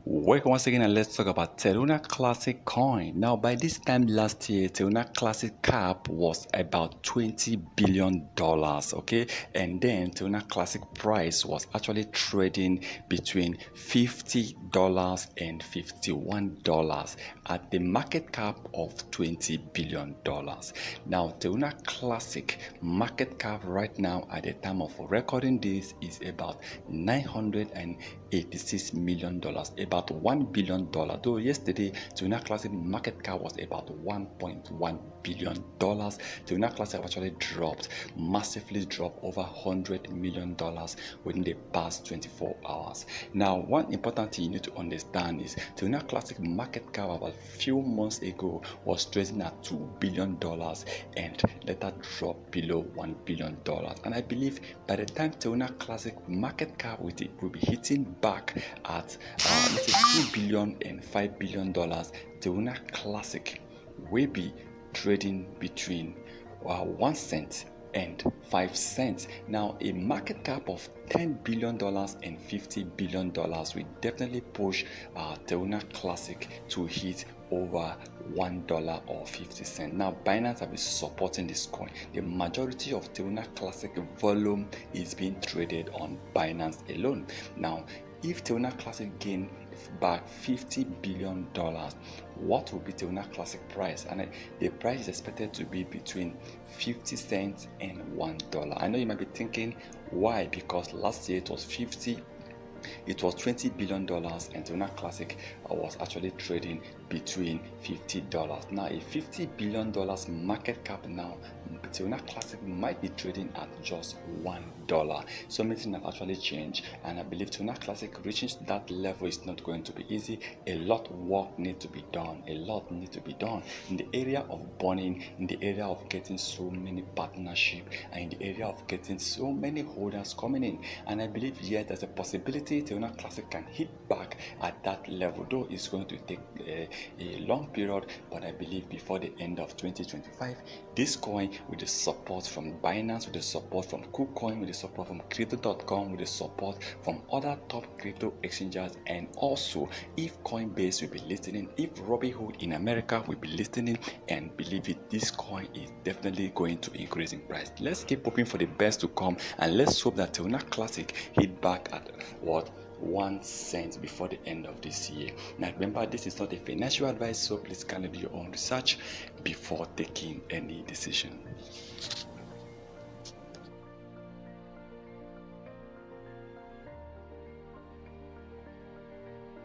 Welcome once again, and let's talk about Terra Classic coin. Now, by this time last year, Terra Classic cap was about $20 billion, okay? And then Terra Classic price was actually trading between $50 and $51 at the market cap of $20 billion. Now, Terra Classic market cap right now at the time of recording this is about $986 million, about $1 billion. Though yesterday, Terra Classic market cap was about $1.1 billion. Terra Classic actually massively dropped over $100 million within the past 24 hours. Now, one important thing you need to understand is Terra Classic market cap about a few months ago was trading at $2 billion and later dropped below $1 billion. And I believe by the time Terra Classic market cap will be hitting back at let's say $2 billion and $5 billion, Terra Classic will be trading between 1 cent and 5 cents. Now, a market cap of $10 billion and $50 billion will definitely push Terra Classic to hit over $1 or 50 cents. Now, Binance have been supporting this coin. The majority of Terra Classic volume is being traded on Binance alone. Now, if Terra Classic gain back $50 billion, what will be Terra Classic price? And the price is expected to be between 50 cents and $1. I know you might be thinking, why? Because last year it was $20 billion and Terra Classic was actually trading between $50. Now, a $50 billion market cap now, Terra Classic might be trading at just $1. So many things have actually changed, and I believe Terra Classic reaching that level is not going to be easy. A lot of work needs to be done. A lot needs to be done in the area of burning, in the area of getting so many partnerships, and in the area of getting so many holders coming in. And I believe there's a possibility Terra Classic can hit back at that level, though it's going to take a long period. But I believe before the end of 2025, this coin, with the support from Binance, with the support from Kucoin, with the support from Crypto.com, with the support from other top crypto exchanges, and also if Coinbase will be listening, if Robinhood in America will be listening, and believe it, this coin is definitely going to increase in price. Let's keep hoping for the best to come, and let's hope that Terra Classic hit back at 1 cent before the end of this year. Now, remember, this is not a financial advice, so please kindly do your own research before taking any decision.